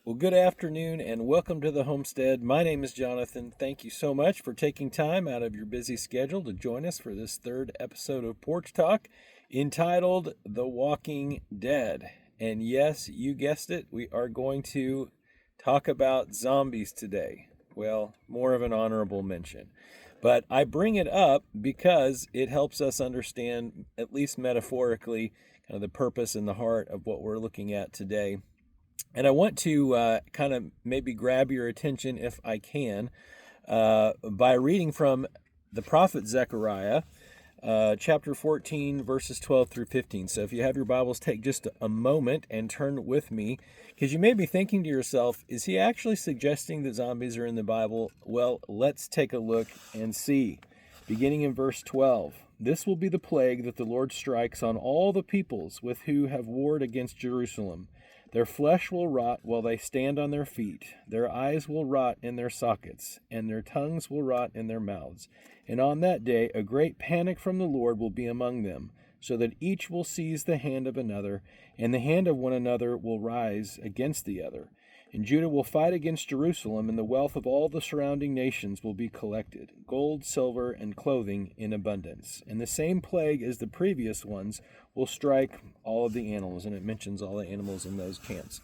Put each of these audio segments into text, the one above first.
Well, good afternoon and welcome to the homestead. My name is Jonathan. Thank you so much for taking time out of your busy schedule to join us for this third episode of Porch Talk entitled The Walking Dead. And yes, you guessed it, we are going to talk about zombies today. Well, more of an honorable mention. But I bring it up because it helps us understand, at least metaphorically, kind of the purpose and the heart of what we're looking at today. And I want to kind of maybe grab your attention, if I can, by reading from the prophet Zechariah, chapter 14, verses 12 through 15. So if you have your Bibles, take just a moment and turn with me, because you may be thinking to yourself, is he actually suggesting that zombies are in the Bible? Well, let's take a look and see. Beginning in verse 12. This will be the plague that the Lord strikes on all the peoples with who have warred against Jerusalem. Their flesh will rot while they stand on their feet. Their eyes will rot in their sockets, and their tongues will rot in their mouths. And on that day a great panic from the Lord will be among them, so that each will seize the hand of another, and the hand of one another will rise against the other. And Judah will fight against Jerusalem, and the wealth of all the surrounding nations will be collected, gold, silver, and clothing in abundance. And the same plague as the previous ones will strike all of the animals, and it mentions all the animals in those camps.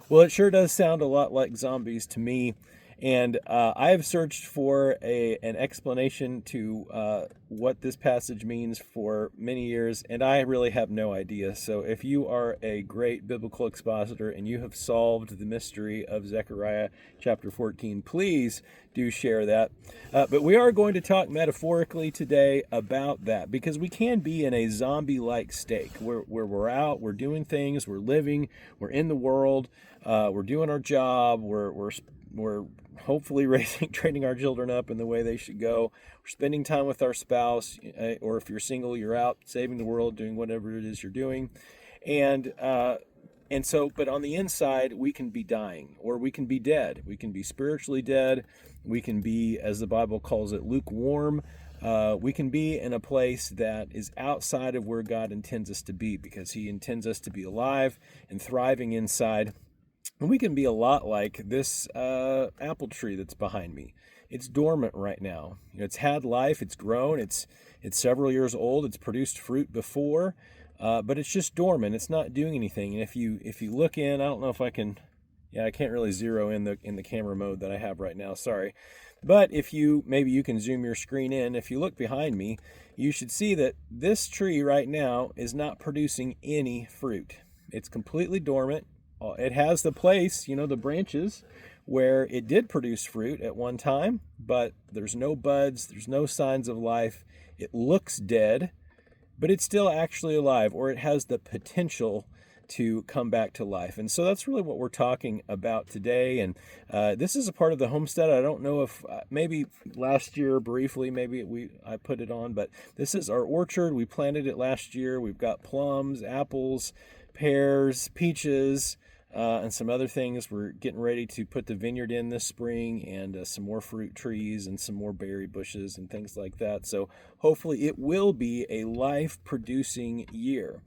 Well, it sure does sound a lot like zombies to me, and I have searched for an explanation to what this passage means for many years, and I really have no idea. So if you are a great biblical expositor and you have solved the mystery of Zechariah chapter 14, please do share that. But we are going to talk metaphorically today about that, because we can be in a zombie-like state where we're out, we're doing things, we're living, we're in the world, we're doing our job, we're hopefully training our children up in the way they should go. We're spending time with our spouse, or if you're single, you're out saving the world, doing whatever it is you're doing. And so, but on the inside, we can be dying, or we can be dead. We can be spiritually dead. We can be, as the Bible calls it, lukewarm. We can be in a place that is outside of where God intends us to be, because he intends us to be alive and thriving inside. And we can be a lot like this apple tree that's behind me. It's dormant right now. It's had life. It's grown. It's several years old. It's produced fruit before, but it's just dormant. It's not doing anything. And if you look in, I don't know if I can. Yeah, I can't really zero in the camera mode that I have right now. Sorry, but maybe you can zoom your screen in. If you look behind me, you should see that this tree right now is not producing any fruit. It's completely dormant. It has the place, the branches, where it did produce fruit at one time, but there's no buds, there's no signs of life. It looks dead, but it's still actually alive, or it has the potential to come back to life. And so that's really what we're talking about today. And this is a part of the homestead. I don't know if maybe last year briefly, I put it on, but this is our orchard. We planted it last year. We've got plums, apples, pears, peaches, and some other things. We're getting ready to put the vineyard in this spring, and some more fruit trees and some more berry bushes and things like that. So hopefully it will be a life-producing year.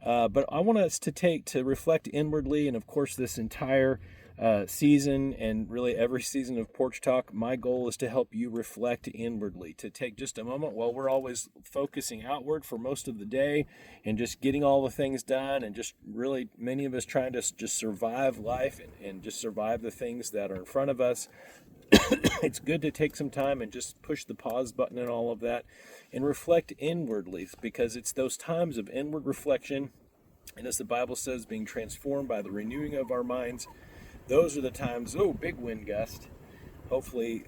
But I want us to reflect inwardly, and of course this entire season, and really every season of Porch Talk, my goal is to help you reflect inwardly, to take just a moment while we're always focusing outward for most of the day and just getting all the things done, and just really many of us trying to just survive life and just survive the things that are in front of us. It's good to take some time and just push the pause button and all of that and reflect inwardly, because it's those times of inward reflection, and as the Bible says, being transformed by the renewing of our minds. Those are the times. Oh, big wind gust. Hopefully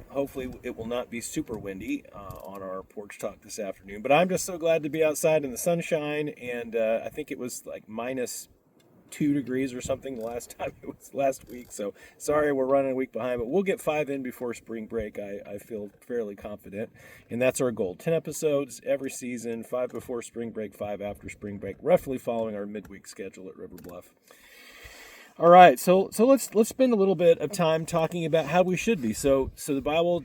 it will not be super windy on our Porch Talk this afternoon. But I'm just so glad to be outside in the sunshine, and I think it was like -2 degrees or something the last time. It was last week. So sorry we're running a week behind, but we'll get 5 in before spring break. I feel fairly confident, and that's our goal. 10 episodes every season, 5 before spring break, 5 after spring break, roughly following our midweek schedule at River Bluff. All right, so let's spend a little bit of time talking about how we should be. So the Bible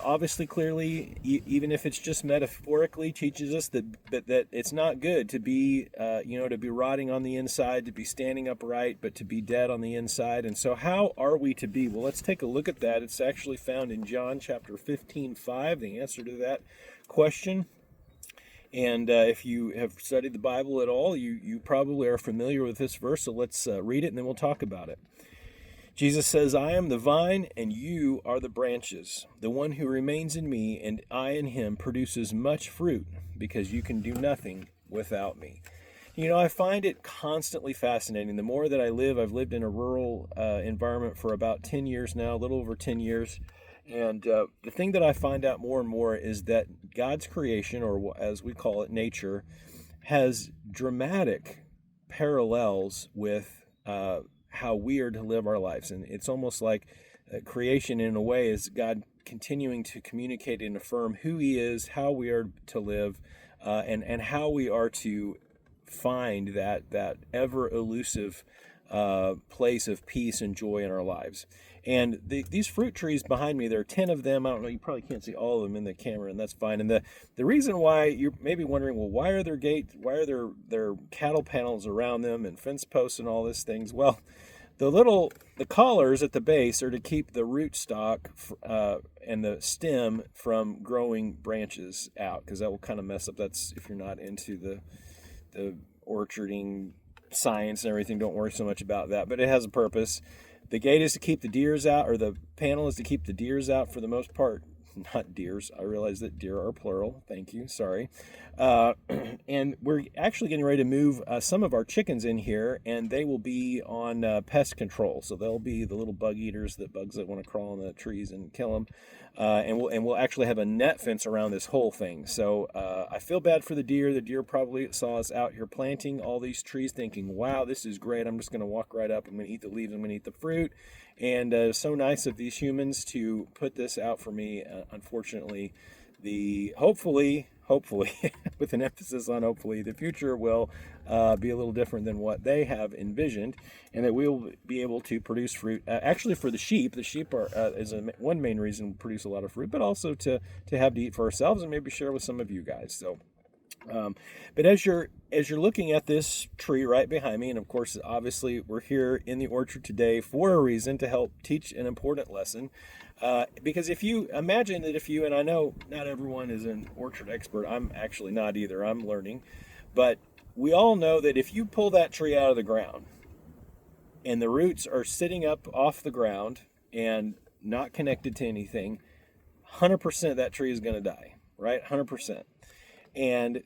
obviously clearly, even if it's just metaphorically, teaches us that it's not good to be, to be rotting on the inside, to be standing upright, but to be dead on the inside. And so how are we to be? Well, let's take a look at that. It's actually found in John chapter 15:5, the answer to that question. And if you have studied the Bible at all, you probably are familiar with this verse. So let's read it and then we'll talk about it. Jesus says, I am the vine and you are the branches. The one who remains in me and I in him produces much fruit because you can do nothing without me. I find it constantly fascinating. The more that I live, I've lived in a rural environment for about 10 years now, a little over 10 years. And the thing that I find out more and more is that God's creation, or as we call it, nature, has dramatic parallels with how we are to live our lives. And it's almost like creation in a way is God continuing to communicate and affirm who he is, how we are to live, and how we are to find that ever elusive place of peace and joy in our lives. And these fruit trees behind me, there are 10 of them. I don't know, you probably can't see all of them in the camera, and that's fine. And the reason why you're maybe wondering, well, why are there gates, why are there cattle panels around them and fence posts and all these things? Well, the collars at the base are to keep the root stock and the stem from growing branches out, because that will kind of mess up. That's if you're not into the orcharding science and everything, don't worry so much about that, but it has a purpose. The gate is to keep the deers out, or the panel is to keep the deers out for the most part. Not deers. I realize that deer are plural. Thank you. Sorry. And we're actually getting ready to move some of our chickens in here, and they will be on pest control. So they'll be the little bug eaters, the bugs that want to crawl on the trees and kill them. And we'll actually have a net fence around this whole thing. So I feel bad for the deer. The deer probably saw us out here planting all these trees thinking, wow, this is great. I'm just going to walk right up. I'm going to eat the leaves. I'm going to eat the fruit. And so nice of these humans to put this out for me. Unfortunately, hopefully, with an emphasis on hopefully, the future will be a little different than what they have envisioned, and that we'll be able to produce fruit. Actually, for the sheep are one main reason we produce a lot of fruit, but also to have to eat for ourselves and maybe share with some of you guys. So. But as you're looking at this tree right behind me, and of course, obviously, we're here in the orchard today for a reason, to help teach an important lesson. Because if you imagine that and I know not everyone is an orchard expert, I'm actually not either, I'm learning, but we all know that if you pull that tree out of the ground and the roots are sitting up off the ground and not connected to anything, 100% of that tree is going to die, right? 100%. And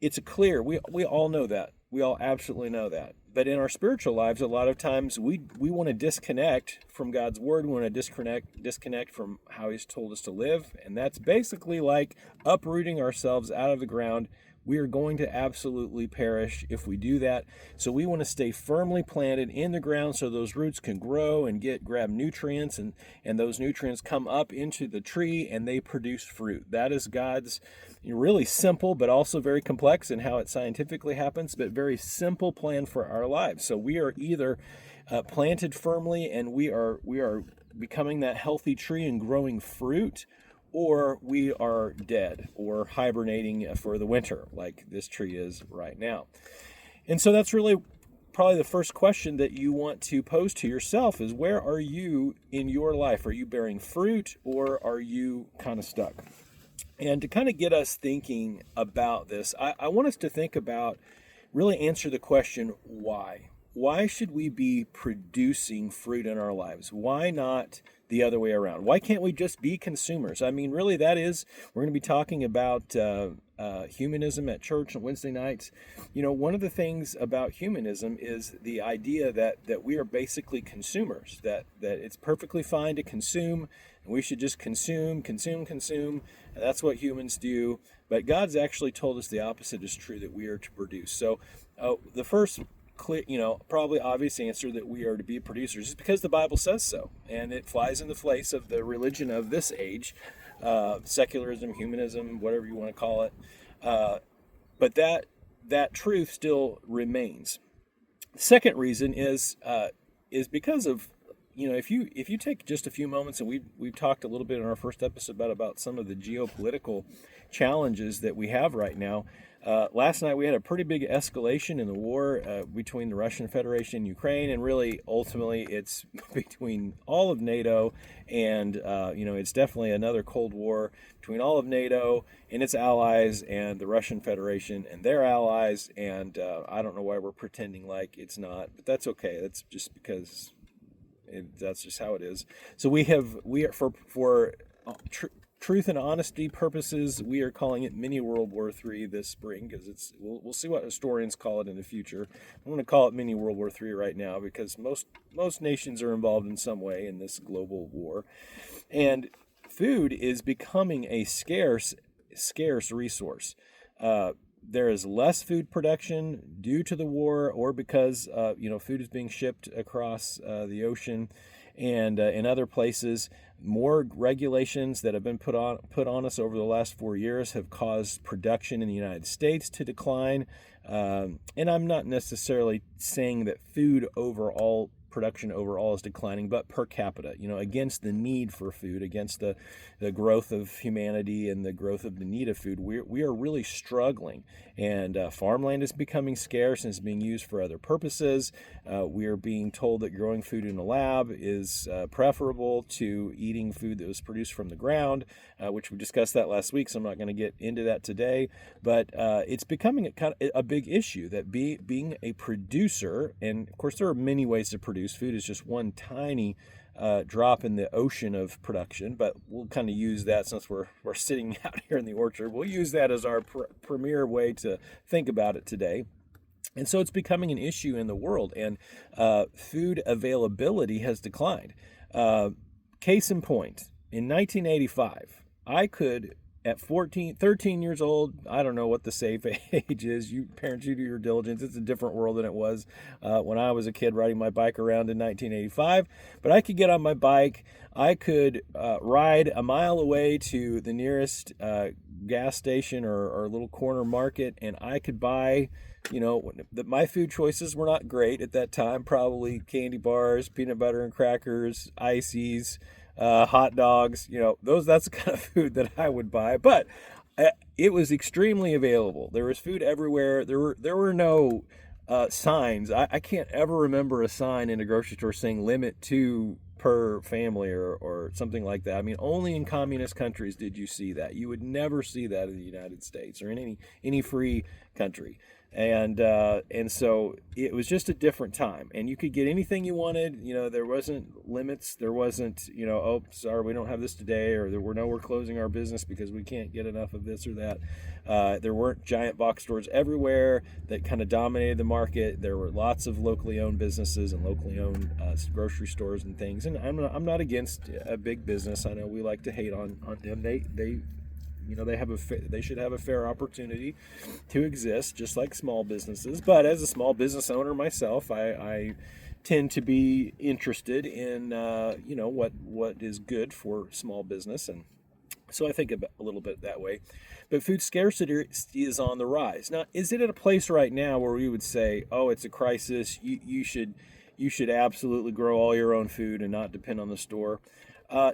it's we all know that. We all absolutely know that. But in our spiritual lives, a lot of times we want to disconnect from God's word. We want to disconnect from how he's told us to live. And that's basically like uprooting ourselves out of the ground. We are going to absolutely perish if we do that. So we want to stay firmly planted in the ground so those roots can grow and grab nutrients, and those nutrients come up into the tree and they produce fruit. That is God's really simple, but also very complex in how it scientifically happens, but very simple plan for our lives. So we are either planted firmly and we are becoming that healthy tree and growing fruit, or we are dead or hibernating for the winter, like this tree is right now. And so that's really probably the first question that you want to pose to yourself is, where are you in your life? Are you bearing fruit, or are you kind of stuck? And to kind of get us thinking about this, I want us to think about, really answer the question, why? Why should we be producing fruit in our lives? Why not the other way around? Why can't we just be consumers? I mean, really, we're going to be talking about humanism at church on Wednesday nights. One of the things about humanism is the idea that we are basically consumers, that it's perfectly fine to consume, and we should just consume, and that's what humans do. But God's actually told us the opposite is true, that we are to produce. So the first clear, probably obvious answer that we are to be producers is because the Bible says so, and it flies in the face of the religion of this age, secularism, humanism, whatever you want to call it. But that truth still remains. The second reason is because of if you take just a few moments, and we've talked a little bit in our first episode about some of the geopolitical challenges that we have right now. Last night we had a pretty big escalation in the war between the Russian Federation and Ukraine, and really ultimately it's between all of NATO, and it's definitely another Cold War between all of NATO and its allies and the Russian Federation and their allies. And I don't know why we're pretending like it's not, but that's okay. That's just because that's just how it is. So we are for truth and honesty purposes, we are calling it mini World War III this spring, because we'll see what historians call it in the future. I'm going to call it mini World War III right now, because most nations are involved in some way in this global war, and food is becoming a scarce resource. There is less food production due to the war, or because food is being shipped across the ocean, and in other places. More regulations that have been put on us over the last 4 years have caused production in the United States to decline. And I'm not necessarily saying that production overall is declining, but per capita, against the need for food, against the growth of humanity and the growth of the need of food, we are really struggling. And farmland is becoming scarce and is being used for other purposes. We are being told that growing food in a lab is preferable to eating food that was produced from the ground, which we discussed that last week, so I'm not going to get into that today. But it's becoming a big issue that being a producer, and of course there are many ways to produce. Food is just one tiny drop in the ocean of production, but we'll kind of use that, since we're sitting out here in the orchard, we'll use that as our premier way to think about it today. And so it's becoming an issue in the world, and food availability has declined. Case in point, in 1985, I could, at 13 years old, I don't know what the safe age is. You parents, you do your diligence. It's a different world than it was when I was a kid riding my bike around in 1985. But I could get on my bike. I could ride a mile away to the nearest gas station or little corner market, and I could buy, my food choices were not great at that time. Probably candy bars, peanut butter and crackers, ices, hot dogs, that's the kind of food that I would buy. But it was extremely available. There was food everywhere. There were no signs. I can't ever remember a sign in a grocery store saying limit 2 per family or something like that. I mean, only in communist countries did you see that. You would never see that in the United States or in any free country. And so it was just a different time, and you could get anything you wanted. There wasn't limits. There wasn't, oh, sorry, we don't have this today, or we're closing our business because we can't get enough of this or that. There weren't giant box stores everywhere that kind of dominated the market. There were lots of locally owned businesses and locally owned grocery stores and things. And I'm not against a big business. I know we like to hate on them. They should have a fair opportunity to exist, just like small businesses. But as a small business owner myself, I tend to be interested in what is good for small business, and so I think a little bit that way. But food scarcity is on the rise. Now, is it at a place right now where we would say, oh, it's a crisis? You should absolutely grow all your own food and not depend on the store.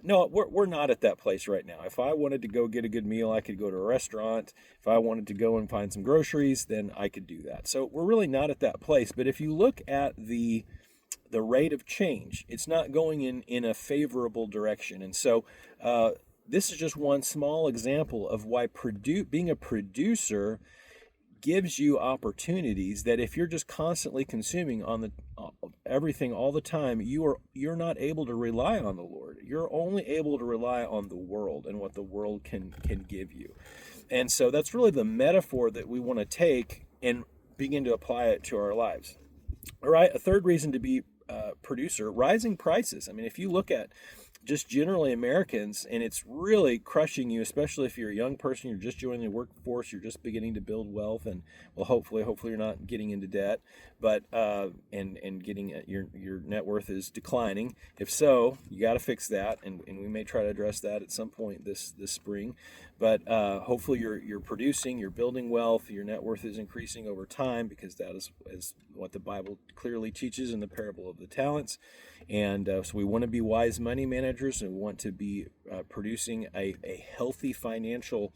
No, we're not at that place right now. If I wanted to go get a good meal, I could go to a restaurant. If I wanted to go and find some groceries, then I could do that. So we're really not at that place. But if you look at the rate of change, it's not going in a favorable direction. And so this is just one small example of why being a producer gives you opportunities that if you're just constantly consuming on everything all the time, you're not able to rely on the Lord. You're only able to rely on the world and what the world can give you. And so that's really the metaphor that we want to take and begin to apply it to our lives. All right, a third reason to be a producer: rising prices. I mean, if you look at just generally Americans, and it's really crushing you, especially if you're a young person, you're just joining the workforce, you're just beginning to build wealth, and well, hopefully you're not getting into debt, but and getting your net worth is declining. If so, you got to fix that, and we may try to address that at some point this spring. But hopefully you're producing, you're building wealth, your net worth is increasing over time, because that is what the Bible clearly teaches in the parable of the talents. And so we want to be wise money managers, and we want to be producing a healthy financial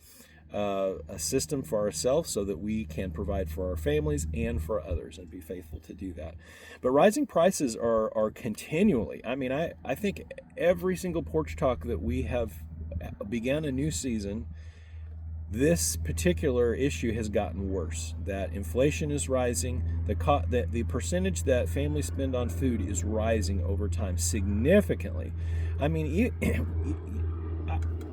a system for ourselves so that we can provide for our families and for others and be faithful to do that. But rising prices are continually, I think every single Porch Talk that we have began a new season, this particular issue has gotten worse. That inflation is rising. The percentage that families spend on food is rising over time significantly.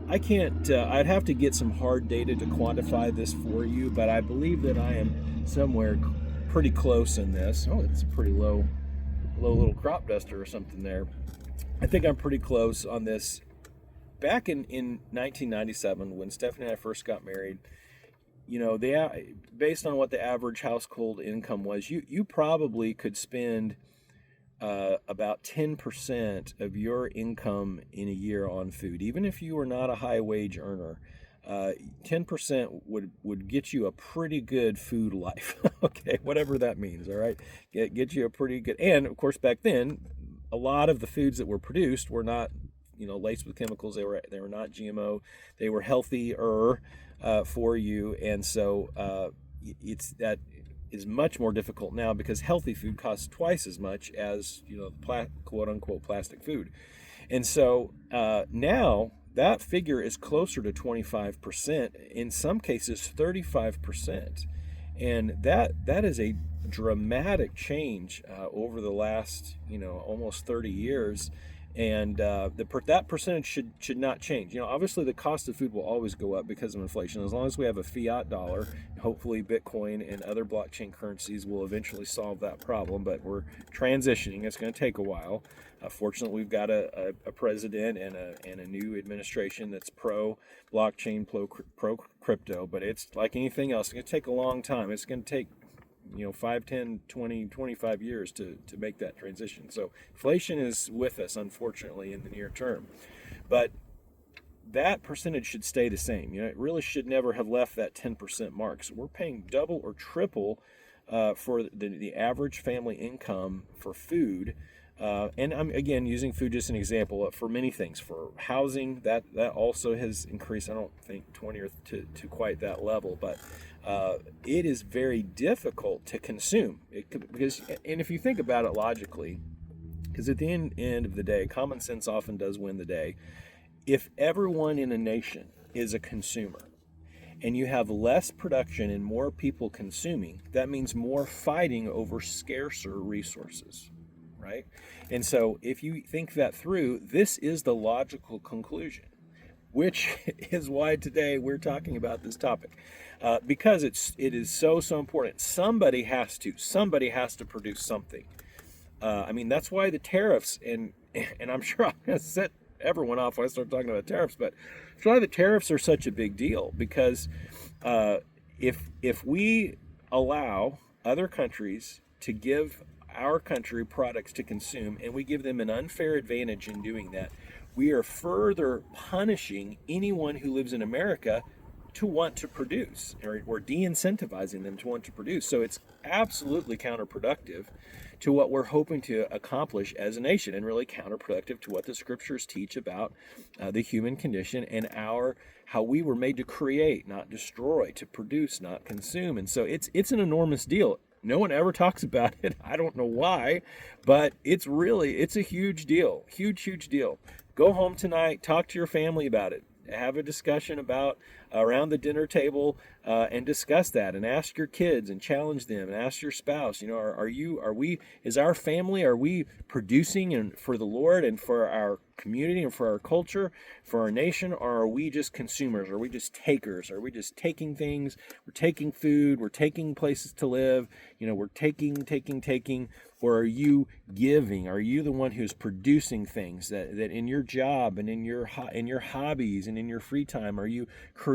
I can't, I'd have to get some hard data to quantify this for you, but I believe that I am somewhere pretty close in this. Oh, it's a pretty low little crop duster or something there. I think I'm pretty close on this. Back in 1997, when Stephanie and I first got married, based on what the average household income was, you probably could spend about 10% of your income in a year on food. Even if you were not a high wage earner, 10% would get you a pretty good food life. Okay, whatever that means, all right? Get you a pretty good, and of course back then, a lot of the foods that were produced were not laced with chemicals. They were not GMO. They were healthier for you, and so that is much more difficult now because healthy food costs twice as much as quote unquote plastic food, and so now that figure is closer to 25%. In some cases, 35%, and that is a dramatic change over the last almost 30 years. And that percentage should not change. Obviously the cost of food will always go up because of inflation. As long as we have a fiat dollar, hopefully Bitcoin and other blockchain currencies will eventually solve that problem. But we're transitioning. It's going to take a while. Fortunately, we've got a president and a new administration that's pro blockchain, pro crypto. But it's like anything else. It's going to take a long time. It's going to take 5, 10, 20, 25 years to make that transition. So inflation is with us, unfortunately, in the near term. But that percentage should stay the same. It really should never have left that 10% mark. So we're paying double or triple for the average family income for food. And I'm, again, using food just an example for many things. For housing, that also has increased. I don't think 20 or to quite that level, but it is very difficult to consume. And if you think about it logically, because at the end of the day, common sense often does win the day. If everyone in a nation is a consumer, and you have less production and more people consuming, that means more fighting over scarcer resources. Right? And so if you think that through, this is the logical conclusion, which is why today we're talking about this topic, because it is so important. Somebody has to produce something. That's why the tariffs, and I'm sure I'm going to set everyone off when I start talking about tariffs, but that's why the tariffs are such a big deal, because if we allow other countries to give our country products to consume, and we give them an unfair advantage in doing that, we are further punishing anyone who lives in America to want to produce, or de-incentivizing them to want to produce. So it's absolutely counterproductive to what we're hoping to accomplish as a nation, and really counterproductive to what the scriptures teach about the human condition and how we were made to create, not destroy, to produce, not consume. And so it's an enormous deal. No one ever talks about it. I don't know why, but it's a huge deal. Huge deal. Go home tonight, talk to your family about it. Have a discussion about around the dinner table and discuss that, and ask your kids and challenge them, and ask your spouse, is our family, are we producing and for the Lord and for our community and for our culture, for our nation, or are we just consumers? Are we just takers? Are we just taking things? We're taking food, we're taking places to live, we're taking, or are you giving? Are you the one who's producing things that in your job and in your hobbies and in your free time, are you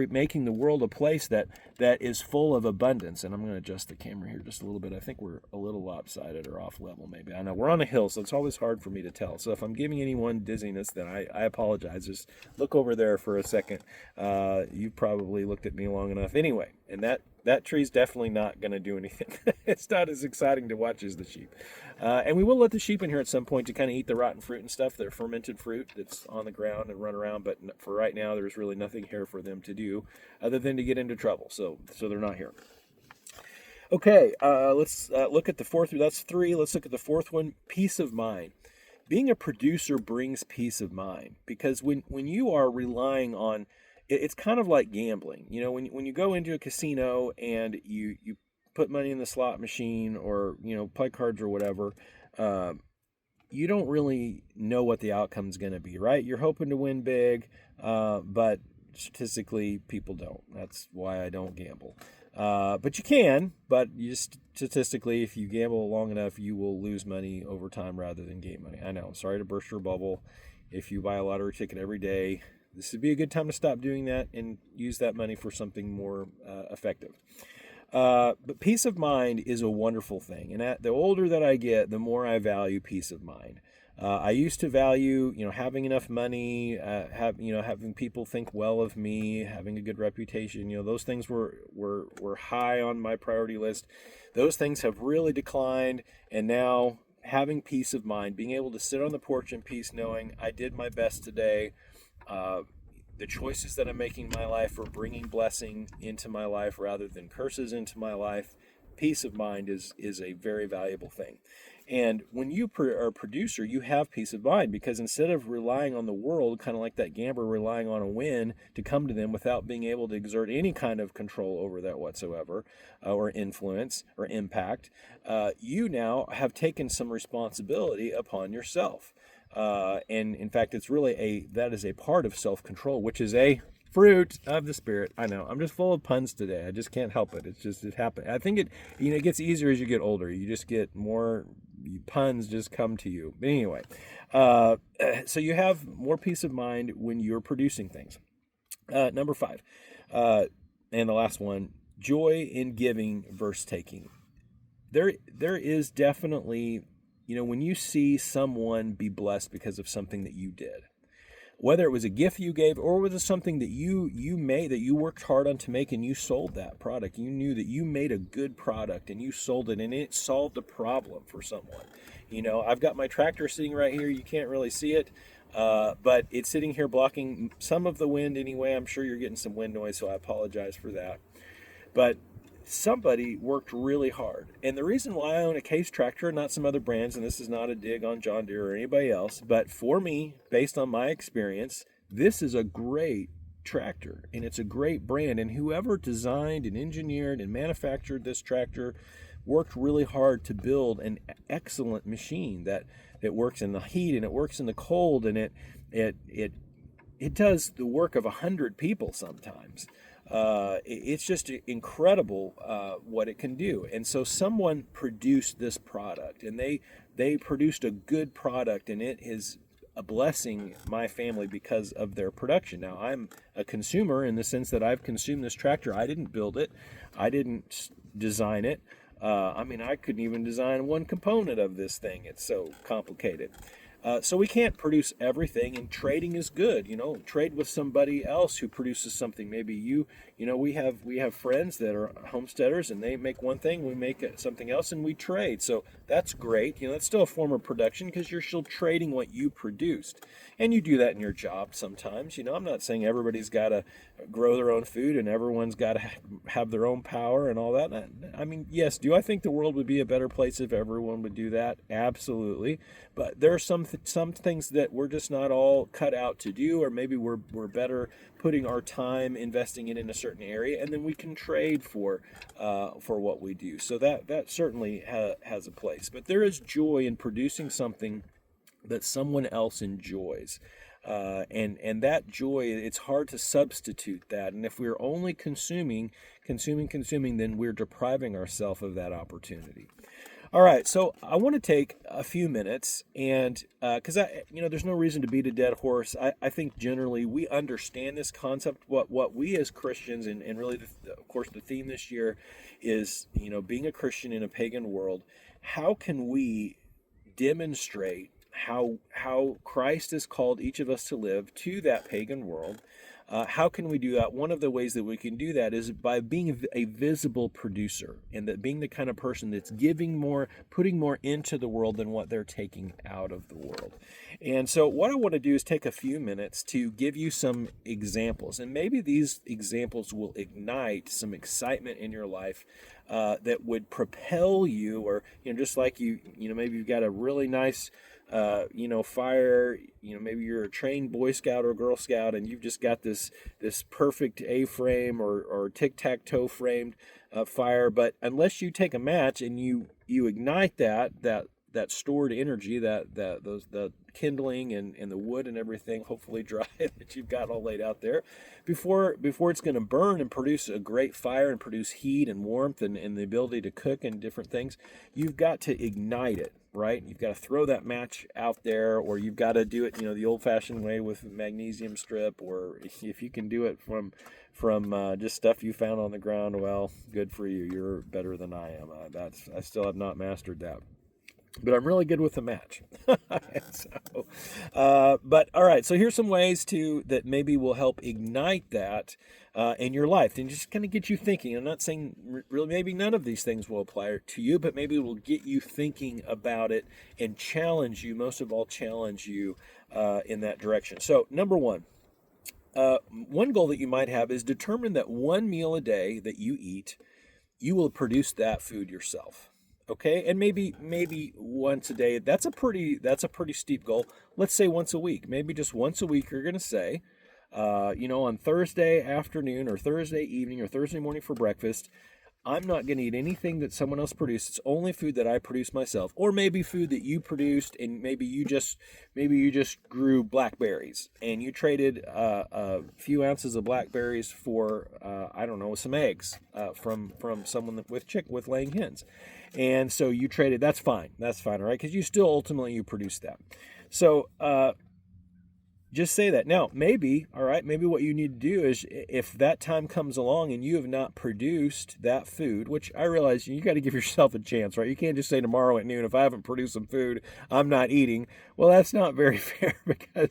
making the world a place that is full of abundance? And I'm going to adjust the camera here just a little bit. I think we're a little lopsided or off level maybe. I know we're on a hill, so it's always hard for me to tell. So if I'm giving anyone dizziness, then I apologize. Just look over there for a second. You probably looked at me long enough. Anyway, and that tree's definitely not going to do anything. It's not as exciting to watch as the sheep. And we will let the sheep in here at some point to kind of eat the rotten fruit and stuff, the fermented fruit that's on the ground and run around. But for right now, there's really nothing here for them to do other than to get into trouble. So they're not here. Okay, let's look at the fourth. That's three. Let's look at the fourth one, peace of mind. Being a producer brings peace of mind because when you are relying on, it's kind of like gambling. You know, when you go into a casino and you put money in the slot machine or, play cards or whatever, you don't really know what the outcome's going to be, right? You're hoping to win big, but statistically, people don't. That's why I don't gamble. But you can, but statistically, if you gamble long enough, you will lose money over time rather than gain money. I know, sorry to burst your bubble. If you buy a lottery ticket every day, this would be a good time to stop doing that and use that money for something more effective. But peace of mind is a wonderful thing. And the older that I get, the more I value peace of mind. I used to value, having enough money, having people think well of me, having a good reputation. Those things were high on my priority list. Those things have really declined, and now having peace of mind, being able to sit on the porch in peace, knowing I did my best today. The choices that I'm making in my life are bringing blessing into my life rather than curses into my life. Peace of mind is a very valuable thing. And when you are a producer, you have peace of mind because instead of relying on the world, kind of like that gambler relying on a win to come to them without being able to exert any kind of control over that whatsoever, or influence or impact, you now have taken some responsibility upon yourself. And in fact, it's really that is a part of self-control, which is a fruit of the Spirit. I know I'm just full of puns today. I just can't help it. It happens. I think it gets easier as you get older. You just get more puns just come to you. But anyway, so you have more peace of mind when you're producing things. Number 5, and the last one, joy in giving versus taking. There is definitely, when you see someone be blessed because of something that you did, whether it was a gift you gave or was it something that you made, that you worked hard on to make and you sold that product. You knew that you made a good product and you sold it and it solved a problem for someone. I've got my tractor sitting right here. You can't really see it, but it's sitting here blocking some of the wind anyway. I'm sure you're getting some wind noise, so I apologize for that. But somebody worked really hard. And the reason why I own a Case tractor, not some other brands, and this is not a dig on John Deere or anybody else, but for me, based on my experience, this is a great tractor and it's a great brand. And whoever designed and engineered and manufactured this tractor worked really hard to build an excellent machine that works in the heat and it works in the cold and it does the work of 100 people sometimes. It's just incredible what it can do. And so someone produced this product and they produced a good product and it is a blessing my family because of their production. Now I'm a consumer in the sense that I've consumed this tractor. I didn't build it. I didn't design it. I couldn't even design one component of this thing. It's so complicated. So we can't produce everything, and trading is good. Trade with somebody else who produces something. Maybe we have friends that are homesteaders, and they make one thing, we make something else, and we trade. So that's great. That's still a form of production because you're still trading what you produced, and you do that in your job sometimes. I'm not saying everybody's got to grow their own food and everyone's got to have their own power and all that. Yes, do I think the world would be a better place if everyone would do that? Absolutely. But there are some things that we're just not all cut out to do, or maybe we're better putting our time investing it in a certain area, and then we can trade for what we do. So that certainly has a place. But there is joy in producing something that someone else enjoys. And that joy, it's hard to substitute that. And if we're only consuming, then we're depriving ourselves of that opportunity. All right, so I want to take a few minutes, and because there's no reason to beat a dead horse. I think generally we understand this concept. What we as Christians, and really, of course, the theme this year is being a Christian in a pagan world. How can we demonstrate how Christ has called each of us to live to that pagan world? How can we do that? One of the ways that we can do that is by being a visible producer, and that being the kind of person that's giving more, putting more into the world than what they're taking out of the world. And so what I want to do is take a few minutes to give you some examples, and maybe these examples will ignite some excitement in your life that would propel you, or just like maybe you've got a really nice fire, maybe you're a trained Boy Scout or Girl Scout, and you've just got this perfect A-frame or tic-tac-toe framed fire. But unless you take a match and you ignite that stored energy, the kindling and the wood and everything, hopefully dry, that you've got all laid out there, before it's going to burn and produce a great fire and produce heat and warmth and the ability to cook and different things, you've got to ignite it, right? You've got to throw that match out there, or you've got to do it, the old-fashioned way with magnesium strip, or if you can do it from just stuff you found on the ground, well, good for you. You're better than I am. I still have not mastered that. But I'm really good with the match. But all right, so here's some ways that maybe will help ignite that in your life, and just kind of get you thinking. I'm not saying really maybe none of these things will apply to you, but maybe it will get you thinking about it and challenge you, most of all challenge you in that direction. So number one goal that you might have is determine that one meal a day that you eat, you will produce that food yourself. Okay, and maybe once a day. That's a pretty steep goal. Let's say once a week. Maybe just once a week you're going to say, on Thursday afternoon or Thursday evening or Thursday morning for breakfast, I'm not going to eat anything that someone else produced. It's only food that I produce myself, or maybe food that you produced, and maybe you just grew blackberries and you traded a few ounces of blackberries for I don't know, some eggs from someone with laying hens, and so you traded. That's fine, all right, because you still ultimately produce that. So just say that. Now, maybe what you need to do is, if that time comes along and you have not produced that food, which I realize you got to give yourself a chance, right? You can't just say tomorrow at noon, if I haven't produced some food, I'm not eating. Well, that's not very fair, because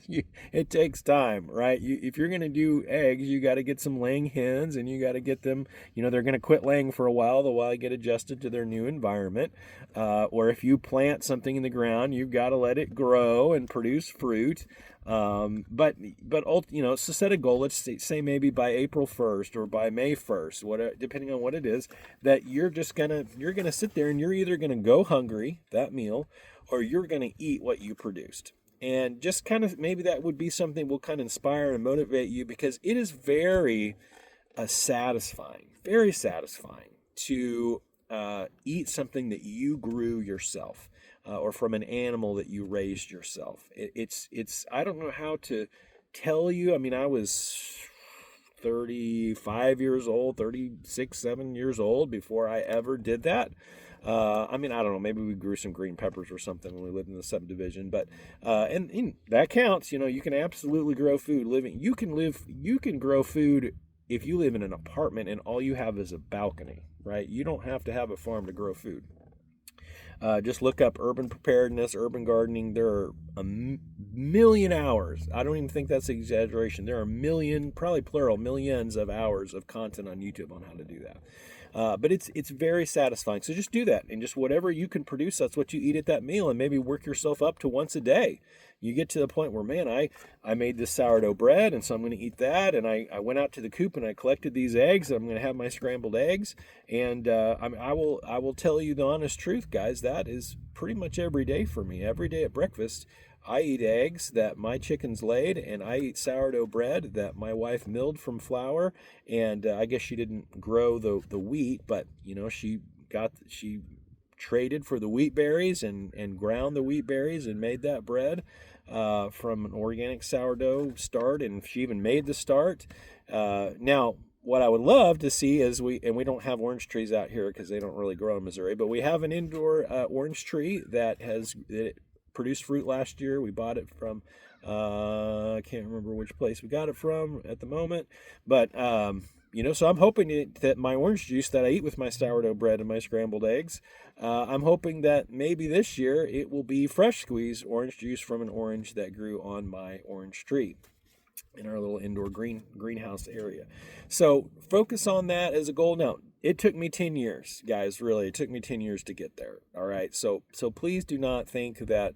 it takes time, right? If you're going to do eggs, you got to get some laying hens, and you got to get them, they're going to quit laying for a while, they get adjusted to their new environment. Or if you plant something in the ground, you've got to let it grow and produce fruit. But so set a goal. Let's say maybe by April 1st or by May 1st, depending on what it is, that you're gonna sit there and you're either gonna go hungry that meal, or you're gonna eat what you produced. And just kind of, maybe that would be something will kind of inspire and motivate you, because it is very satisfying to eat something that you grew yourself. Or from an animal that you raised yourself. It's I don't know how to tell you. I mean, I was 35 years old, 36, 7 years old before I ever did that. I don't know, maybe we grew some green peppers or something when we lived in the subdivision, but and that counts. You can absolutely grow food you can grow food if you live in an apartment and all you have is a balcony, right? You don't have to have a farm to grow food. Just look up urban preparedness, urban gardening. There are a million hours. I don't even think that's an exaggeration. There are probably plural, millions of hours of content on YouTube on how to do that. But it's very satisfying. So just do that, and just whatever you can produce, that's what you eat at that meal, and maybe work yourself up to once a day. You get to the point where, man, I made this sourdough bread, and so I'm going to eat that. And I went out to the coop and I collected these eggs. And I'm going to have my scrambled eggs. And I will tell you the honest truth, guys. That is pretty much every day for me. Every day at breakfast, I eat eggs that my chickens laid, and I eat sourdough bread that my wife milled from flour. And I guess she didn't grow the wheat, but she traded for the wheat berries and ground the wheat berries and made that bread from an organic sourdough start, and she even made the start. Now, what I would love to see is we don't have orange trees out here because they don't really grow in Missouri, but we have an indoor orange tree that produced fruit last year. We bought it from I can't remember which place we got it from at the moment, but so I'm hoping that my orange juice that I eat with my sourdough bread and my scrambled eggs, I'm hoping that maybe this year it will be fresh squeezed orange juice from an orange that grew on my orange tree. in our little indoor greenhouse area. So focus on that as a goal. Now, it took me 10 years, guys, really. It took me 10 years to get there. All right. So please do not think that,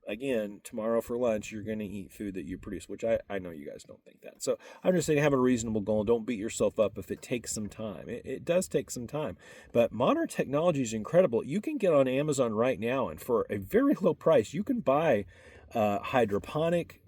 again, tomorrow for lunch, you're going to eat food that you produce, which I know you guys don't think that. So I'm just saying have a reasonable goal. Don't beat yourself up if it takes some time. It does take some time. But modern technology is incredible. You can get on Amazon right now, and for a very low price, you can buy hydroponic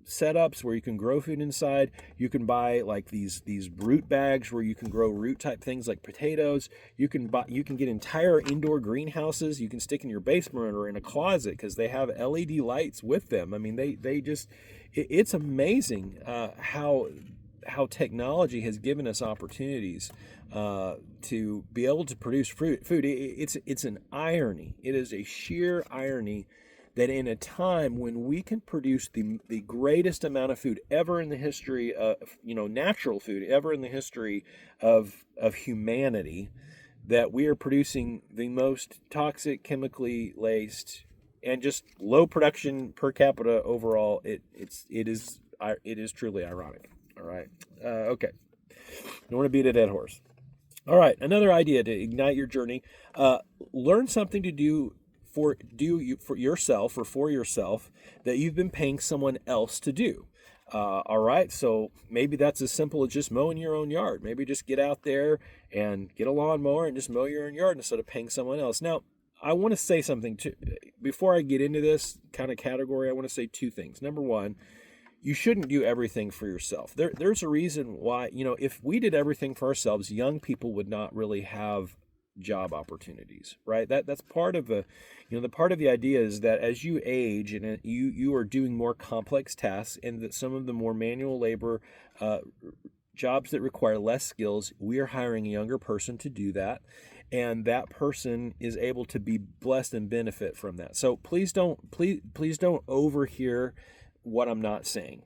setups where you can grow food inside. You can buy like these root bags where you can grow root type things like potatoes. You can get entire indoor greenhouses you can stick in your basement or in a closet because they have LED lights with them. I mean, they just it's amazing how technology has given us opportunities to be able to produce food. It's an irony. It is a sheer irony that in a time when we can produce the greatest amount of food ever in the history of, natural food ever in the history of humanity, that we are producing the most toxic, chemically laced, and just low production per capita overall. It is truly ironic. All right. Okay. Don't want to beat a dead horse. All right. Another idea to ignite your journey. Learn something to do for yourself that you've been paying someone else to do. All right, so maybe that's as simple as just mowing your own yard. Maybe just get out there and get a lawnmower and just mow your own yard instead of paying someone else. Now, I want to say something before I get into this kind of category. I want to say two things. Number one, you shouldn't do everything for yourself. There's a reason why, if we did everything for ourselves, young people would not really have job opportunities, right? That's part of the part of the idea is that as you age and you are doing more complex tasks, and that some of the more manual labor jobs that require less skills, we are hiring a younger person to do that, and that person is able to be blessed and benefit from that. So please don't overhear what I'm not saying,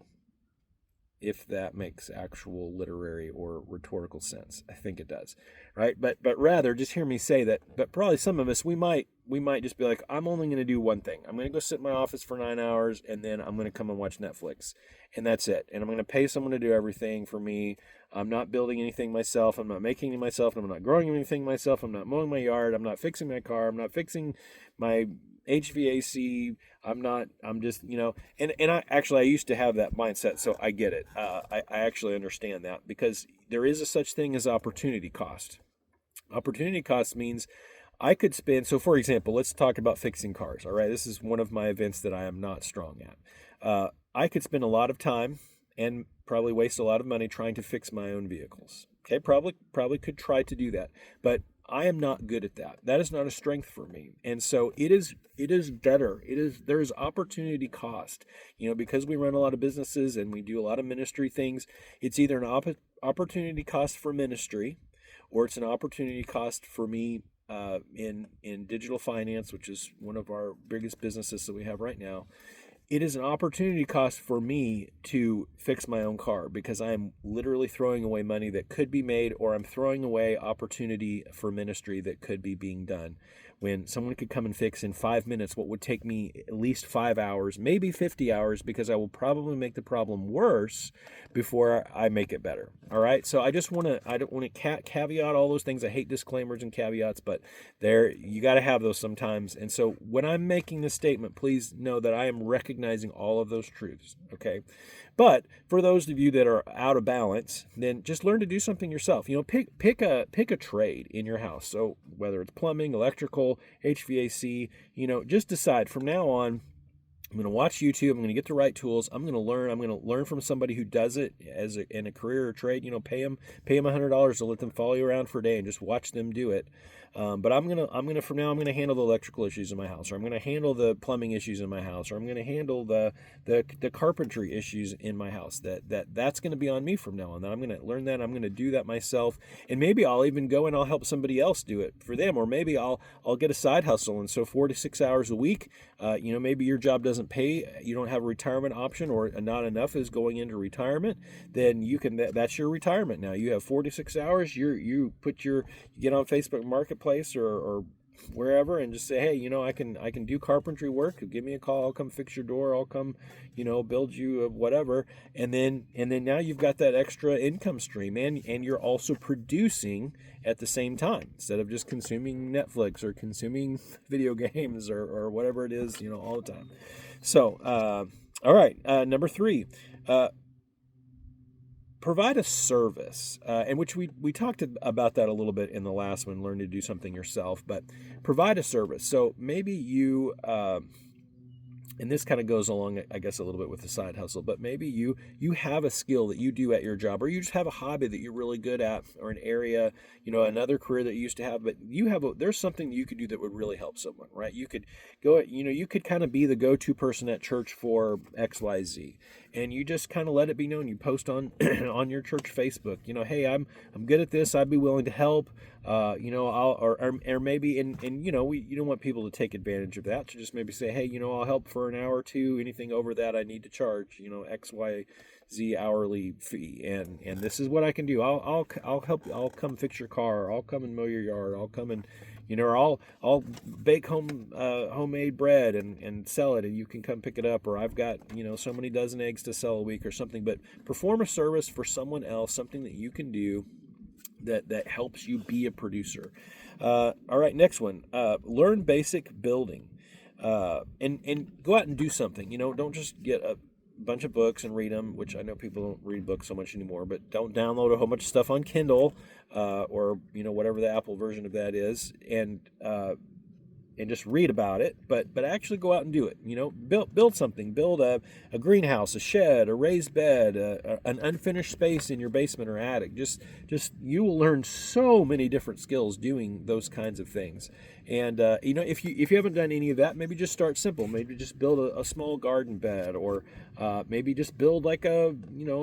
if that makes actual literary or rhetorical sense. I think it does, right? But rather just hear me say that. But probably some of us, we might just be like, I'm only going to do one thing. I'm going to go sit in my office for 9 hours, and then I'm going to come and watch Netflix, and that's it. And I'm going to pay someone to do everything for me. I'm not building anything myself. I'm not making it myself. I'm not growing anything myself. I'm not mowing my yard. I'm not fixing my car. I'm not fixing my HVAC. I'm just, and I used to have that mindset, so I get it. I actually understand that, because there is a such thing as opportunity cost. Opportunity cost means I could spend, so for example, let's talk about fixing cars. All right. This is one of my events that I am not strong at. I could spend a lot of time and probably waste a lot of money trying to fix my own vehicles. Okay. Probably could try to do that, but I am not good at that. That is not a strength for me. And so it is better. There is opportunity cost, because we run a lot of businesses and we do a lot of ministry things. It's either an opportunity cost for ministry, or it's an opportunity cost for me in digital finance, which is one of our biggest businesses that we have right now. It is an opportunity cost for me to fix my own car, because I am literally throwing away money that could be made, or I'm throwing away opportunity for ministry that could be being done. When someone could come and fix in 5 minutes what would take me at least 5 hours, maybe 50 hours, because I will probably make the problem worse before I make it better. All right. So I don't want to caveat all those things. I hate disclaimers and caveats, but you got to have those sometimes. And so when I'm making this statement, please know that I am recognizing all of those truths. Okay. But for those of you that are out of balance, then just learn to do something yourself. Pick a trade in your house. So whether it's plumbing, electrical, HVAC, just decide from now on, I'm going to watch YouTube. I'm going to get the right tools. I'm going to learn. I'm going to learn from somebody who does it in a career or trade. Pay them $100 to let them follow you around for a day and just watch them do it. But I'm gonna from now I'm gonna handle the electrical issues in my house, or I'm gonna handle the plumbing issues in my house, or I'm gonna handle the carpentry issues in my house. That's gonna be on me from now on. That I'm gonna learn that. I'm gonna do that myself, and maybe I'll even go and I'll help somebody else do it for them, or maybe I'll get a side hustle. And so 4 to 6 hours a week, maybe your job doesn't pay, you don't have a retirement option, or not enough is going into retirement. Then that's your retirement now. You have 4 to 6 hours. You get on Facebook Marketplace or wherever and just say, hey, I can do carpentry work. Give me a call. I'll come fix your door. I'll come, build you whatever. And then now you've got that extra income stream, and you're also producing at the same time instead of just consuming Netflix or consuming video games or whatever it is, all the time. So, all right, number 3. Provide a service, and which we talked about that a little bit in the last one, learn to do something yourself, but provide a service. So maybe you, and this kind of goes along, I guess, a little bit with the side hustle, but maybe you have a skill that you do at your job, or you just have a hobby that you're really good at, or an area, another career that you used to have, but there's something you could do that would really help someone, right? You could go, you could kind of be the go-to person at church for XYZ, and you just kind of let it be known. You post on on your church Facebook, hey, I'm good at this. I'd be willing to help. I'll or maybe you don't want people to take advantage of that. So just maybe say, hey, I'll help for an hour or two. Anything over that, I need to charge, XYZ hourly fee, and this is what I can do. I'll help. I'll come fix your car. I'll come and mow your yard. I'll come and or I'll bake homemade bread and sell it, and you can come pick it up. Or I've got so many dozen eggs to sell a week or something. But perform a service for someone else, something that you can do that helps you be a producer. All right, next one. Learn basic building, and go out and do something. Don't just get a bunch of books and read them, which I know people don't read books so much anymore, but don't download a whole bunch of stuff on Kindle, or whatever the Apple version of that is, and just read about it, but actually go out and do it. Build something. Build a greenhouse, a shed, a raised bed, an unfinished space in your basement or attic. Just you will learn so many different skills doing those kinds of things. And if you haven't done any of that, maybe just start simple. Maybe just build a small garden bed, or maybe just build like a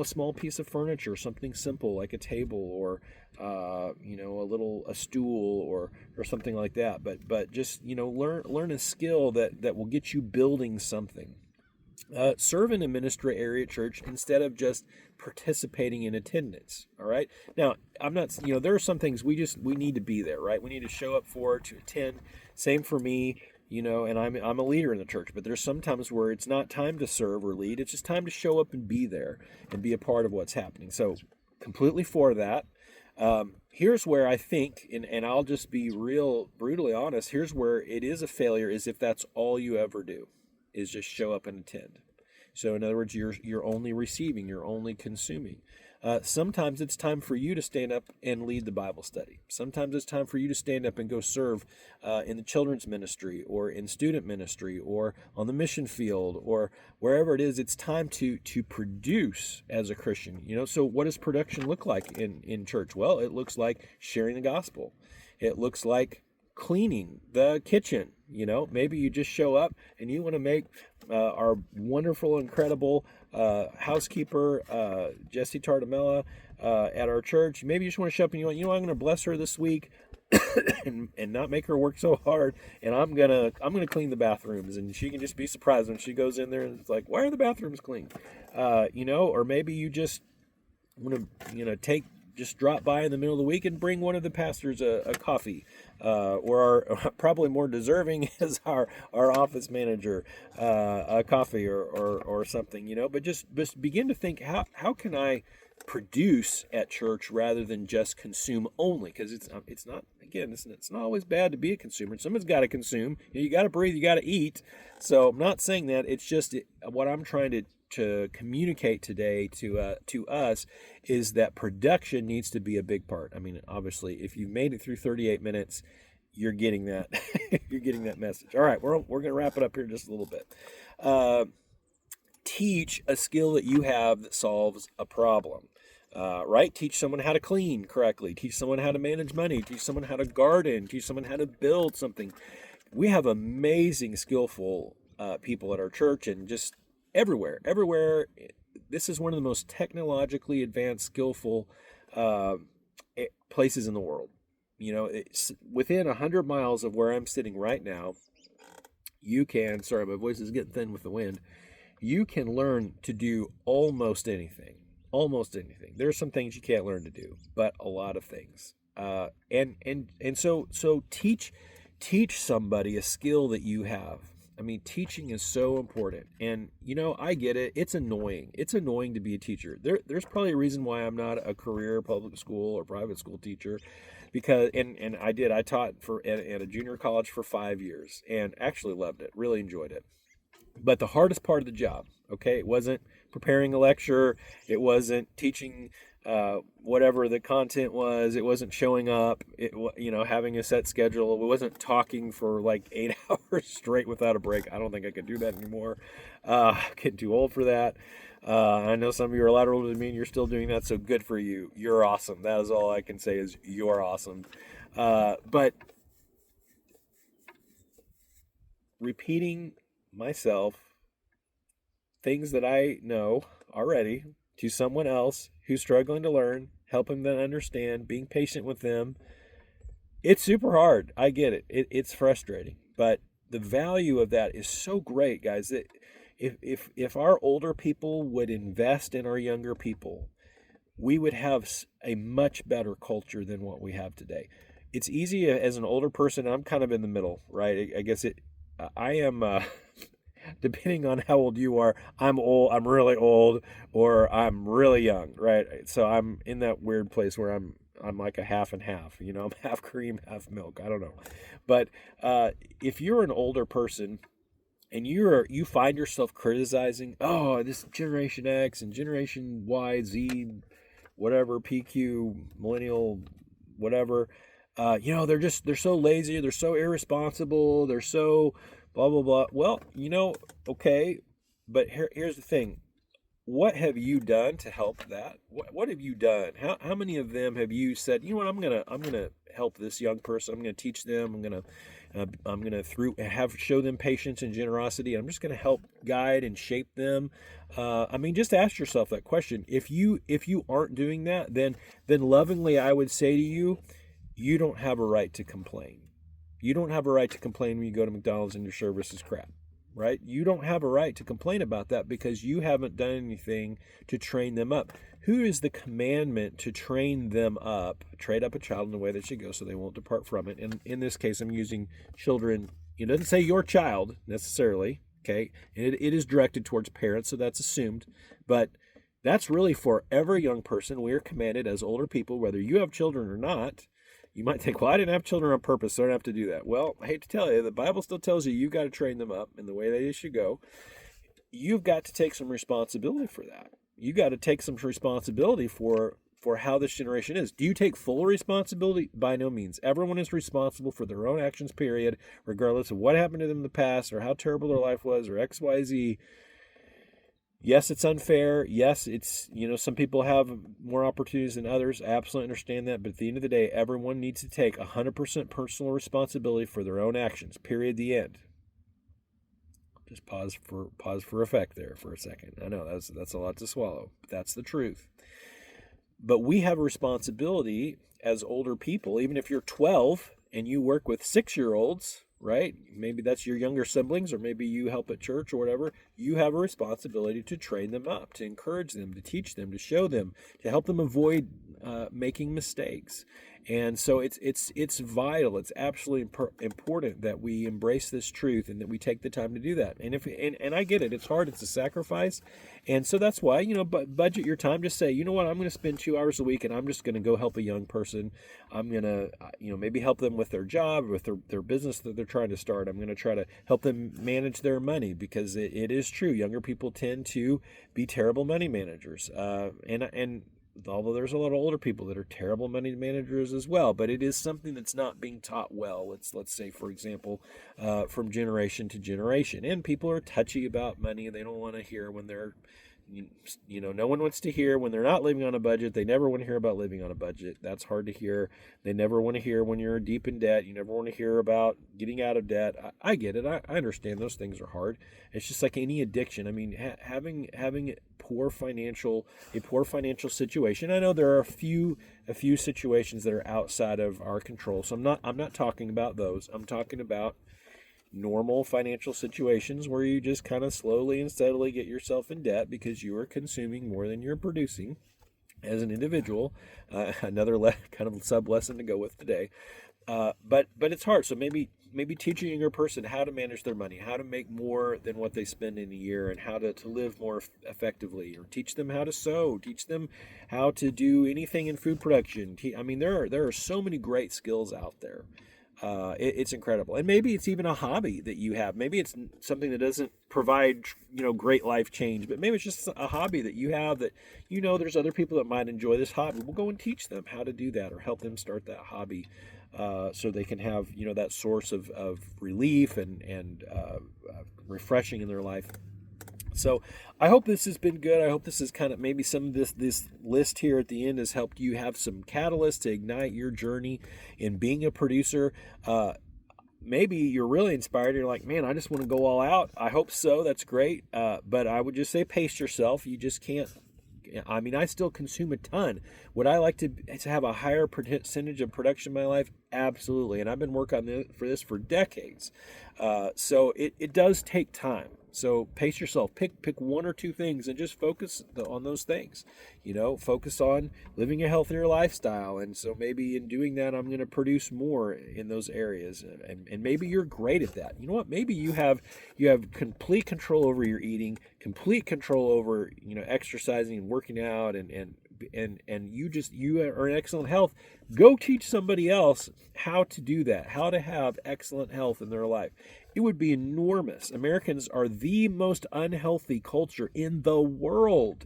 small piece of furniture, something simple like a table, or a stool, or something like that. But just learn a skill that will get you building something. Serve in a ministry area at church instead of just participating in attendance. All right. Now, I'm not. There are some things we need to be there, right? We need to show up for, to attend. Same for me. And I'm a leader in the church, but there's sometimes where it's not time to serve or lead. It's just time to show up and be there and be a part of what's happening. So, completely for that. Here's where I think, and I'll just be real brutally honest, here's where it is a failure, is if that's all you ever do, is just show up and attend. So in other words, you're only receiving, you're only consuming. Sometimes it's time for you to stand up and lead the Bible study. Sometimes it's time for you to stand up and go serve in the children's ministry, or in student ministry, or on the mission field, or wherever it is. It's time to produce as a Christian. So what does production look like in church? Well, it looks like sharing the gospel. It looks like cleaning the kitchen. Maybe you just show up and you want to make our wonderful, incredible housekeeper, Jessie Tartamella, at our church. Maybe you just want to show up and I'm going to bless her this week and not make her work so hard. And I'm gonna clean the bathrooms, and she can just be surprised when she goes in there and it's like, why are the bathrooms clean? Or maybe you just want to just drop by in the middle of the week and bring one of the pastors a coffee, or probably more deserving is our office manager a coffee or something, But just begin to think, how can I produce at church rather than just consume only? Because it's not, again, it's not always bad to be a consumer. Someone's got to consume. You got to breathe. You got to eat. So I'm not saying that. It's just what I'm trying to communicate today to us is that production needs to be a big part. I mean, obviously, if you've made it through 38 minutes, you're getting that you're getting that message. All right, we're going to wrap it up here just a little bit. Teach a skill that you have that solves a problem. Right? Teach someone how to clean correctly. Teach someone how to manage money. Teach someone how to garden. Teach someone how to build something. We have amazing, skillful people at our church, and just everywhere. This is one of the most technologically advanced, skillful places in the world. It's within 100 miles of where I'm sitting right now. You can, sorry, my voice is getting thin with the wind. You can learn to do almost anything. There are some things you can't learn to do, but a lot of things. So teach teach somebody a skill that you have. I mean, teaching is so important. And, I get it. It's annoying. It's annoying to be a teacher. There's probably a reason why I'm not a career public school or private school teacher, because, and I taught at a junior college for 5 years and actually loved it, really enjoyed it. But the hardest part of the job, okay, it wasn't preparing a lecture, it wasn't teaching whatever the content was, it wasn't showing up, having a set schedule, it wasn't talking for like 8 hours straight without a break. I don't think I could do that anymore. Getting too old for that. I know some of you are a lot older than me and you're still doing that, so good for you. You're awesome. That is all I can say is you're awesome. But repeating myself things that I know already to someone else who's struggling to learn, helping them understand, being patient with them. It's super hard. I get it. It's frustrating, but the value of that is so great, guys, that if our older people would invest in our younger people, we would have a much better culture than what we have today. It's easy as an older person. I'm kind of in the middle, right? I guess I am, depending on how old you are, I'm old, I'm really old, or I'm really young, right? So I'm in that weird place where I'm like a half and half, I'm half cream, half milk. I don't know. But if you're an older person and you find yourself criticizing, oh, this Generation X and Generation Y, Z, whatever, PQ, millennial, whatever, they're so lazy, they're so irresponsible, they're so blah, blah, blah. Well, okay, but here's the thing. What have you done to help that? What have you done? How many of them have you said, you know what, I'm gonna help this young person. I'm gonna teach them. I'm gonna show them patience and generosity. I'm just gonna help guide and shape them. Just ask yourself that question. If you aren't doing that, then lovingly I would say to you, you don't have a right to complain. You don't have a right to complain when you go to McDonald's and your service is crap, right? You don't have a right to complain about that because you haven't done anything to train them up. Who is the commandment to train them up, train up a child in the way they should go so they won't depart from it? And in this case, I'm using children. It doesn't say your child necessarily, okay? And it is directed towards parents, so that's assumed. But that's really for every young person. We are commanded as older people, whether you have children or not. You might think, well, I didn't have children on purpose, so I don't have to do that. Well, I hate to tell you, the Bible still tells you got to train them up in the way they should go. You've got to take some responsibility for that. You got to take some responsibility for how this generation is. Do you take full responsibility? By no means. Everyone is responsible for their own actions, period, regardless of what happened to them in the past or how terrible their life was or X, Y, Z. Yes, it's unfair. Yes, it's, some people have more opportunities than others. I absolutely understand that. But at the end of the day, everyone needs to take 100% personal responsibility for their own actions. Period. The end. Just pause for effect there for a second. I know that's a lot to swallow, but that's the truth. But we have a responsibility as older people, even if you're 12 and you work with 6-year-olds, right? Maybe that's your younger siblings, or maybe you help at church or whatever. You have a responsibility to train them up, to encourage them, to teach them, to show them, to help them avoid making mistakes. And so it's vital. It's absolutely important that we embrace this truth and that we take the time to do that. And I get it. It's hard. It's a sacrifice. And so that's why, budget your time. Just say, you know what, I'm going to spend 2 hours a week and I'm just going to go help a young person. I'm going to, maybe help them with their job, with their business that they're trying to start. I'm going to try to help them manage their money, because it is true. Younger people tend to be terrible money managers. And although there's a lot of older people that are terrible money managers as well, but it is something that's not being taught well. Let's say, for example, from generation to generation. And people are touchy about money. They don't want to hear when they're, no one wants to hear when they're not living on a budget. They never want to hear about living on a budget. That's hard to hear. They never want to hear when you're deep in debt. You never want to hear about getting out of debt. I get it. I understand those things are hard. It's just like any addiction. I mean, having a poor financial situation. I know there are a few situations that are outside of our control. So I'm not talking about those. I'm talking about normal financial situations where you just kind of slowly and steadily get yourself in debt because you are consuming more than you're producing as an individual. Another kind of sub lesson to go with today. But it's hard. So maybe maybe teach a younger person how to manage their money, how to make more than what they spend in a year, and how to live more effectively, or teach them how to sew, teach them how to do anything in food production. I mean, there are so many great skills out there. It's incredible. And maybe it's even a hobby that you have. Maybe it's something that doesn't provide, great life change, but maybe it's just a hobby that you have that, there's other people that might enjoy this hobby. We'll go and teach them how to do that, or help them start that hobby, so they can have, that source of relief and refreshing in their life. So I hope this has been good. I hope this is kind of maybe some of this list here at the end has helped you have some catalyst to ignite your journey in being a producer. Maybe you're really inspired. You're like, man, I just want to go all out. I hope so. That's great. But I would just say pace yourself. You just can't. I mean, I still consume a ton. Would I like to have a higher percentage of production in my life? Absolutely. And I've been working for this for decades. So it does take time. So pace yourself. Pick one or two things and just focus on those things. Focus on living a healthier lifestyle. And so maybe in doing that, I'm going to produce more in those areas. And maybe you're great at that. You know what? Maybe you have complete control over your eating, complete control over exercising and working out, and you are in excellent health. Go teach somebody else how to do that, how to have excellent health in their life. It would be enormous. Americans are the most unhealthy culture in the world.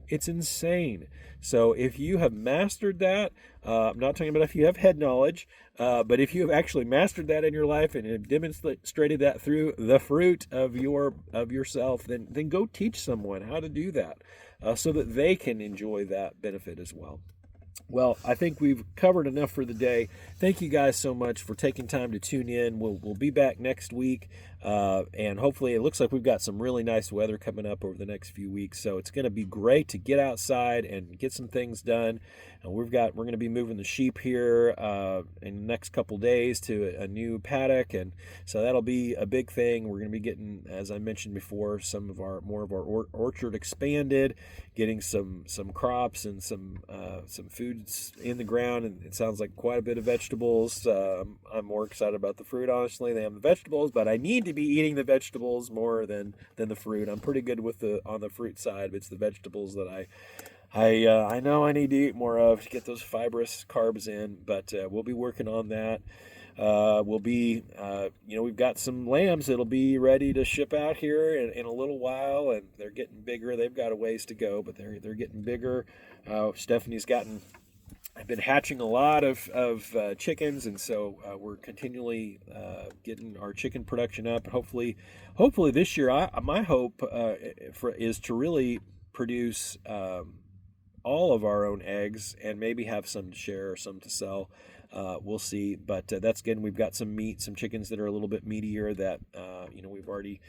It's insane. So if you have mastered that, I'm not talking about if you have head knowledge, but if you have actually mastered that in your life and have demonstrated that through the fruit of yourself, then go teach someone how to do that, so that they can enjoy that benefit as well. Well, I think we've covered enough for the day. Thank you guys so much for taking time to tune in. We'll be back next week, and hopefully it looks like we've got some really nice weather coming up over the next few weeks. So it's going to be great to get outside and get some things done. And we're going to be moving the sheep here in the next couple days to a new paddock, and so that'll be a big thing. We're going to be getting, as I mentioned before, more of our orchard expanded, getting some crops and some foods in the ground, and it sounds like quite a bit of vegetables. I'm more excited about the fruit, honestly, than the vegetables, but I need to be eating the vegetables more than the fruit. I'm pretty good on the fruit side, but it's the vegetables that I know I need to eat more of to get those fibrous carbs in, but we'll be working on that. We've got some lambs that'll be ready to ship out here in a little while, and they're getting bigger. They've got a ways to go, but they're getting bigger. I've been hatching a lot of chickens, and so we're continually getting our chicken production up. And hopefully this year, my hope is to really produce all of our own eggs, and maybe have some to share or some to sell. We'll see, but that's again, we've got some chickens that are a little bit meatier that we've already.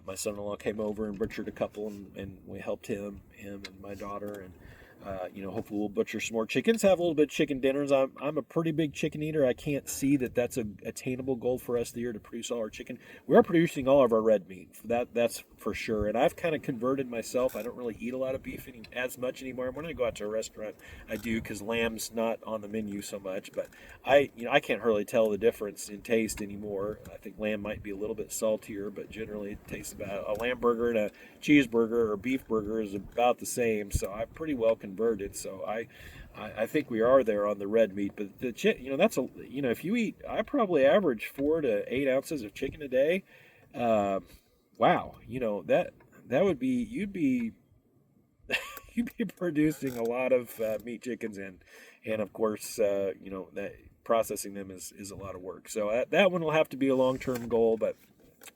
My son-in-law came over and butchered a couple, and we helped him and my daughter, and hopefully we'll butcher some more chickens, have a little bit of chicken dinners. I'm a pretty big chicken eater. I can't see that that's a attainable goal for us this year to produce all our chicken. We are producing all of our red meat. That's for sure. And I've kind of converted myself. I don't really eat a lot of beef as much anymore. When I go out to a restaurant, I do, because lamb's not on the menu so much. But I can't really tell the difference in taste anymore. I think lamb might be a little bit saltier, but generally it tastes about a lamb burger and a cheeseburger or beef burger is about the same. So I'm pretty well converted. So I think we are there on the red meat, but if you eat, I probably average 4 to 8 ounces of chicken a day. Wow, that would be you'd be producing a lot of meat chickens, and of course that processing them is a lot of work. So that one will have to be a long-term goal, but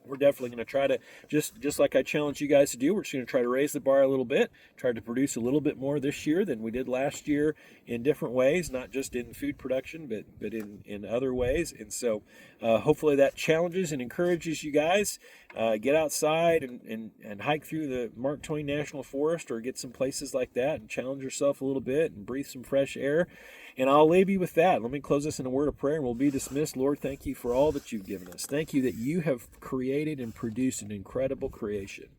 we're definitely going to try to, just like I challenged you guys to do, we're just going to try to raise the bar a little bit, try to produce a little bit more this year than we did last year in different ways, not just in food production, but in other ways. And so hopefully that challenges and encourages you guys. Get outside and hike through the Mark Twain National Forest, or get some places like that and challenge yourself a little bit and breathe some fresh air. And I'll leave you with that. Let me close this in a word of prayer and we'll be dismissed. Lord, thank you for all that you've given us. Thank you that you have created and produced an incredible creation.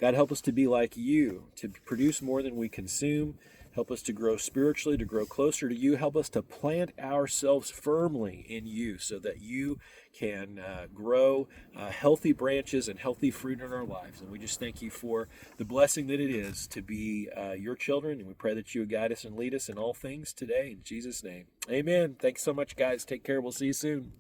God, help us to be like you, to produce more than we consume. Help us to grow spiritually, to grow closer to you. Help us to plant ourselves firmly in you so that you can grow healthy branches and healthy fruit in our lives. And we just thank you for the blessing that it is to be your children. And we pray that you would guide us and lead us in all things today. In Jesus' name, amen. Thanks so much, guys. Take care. We'll see you soon.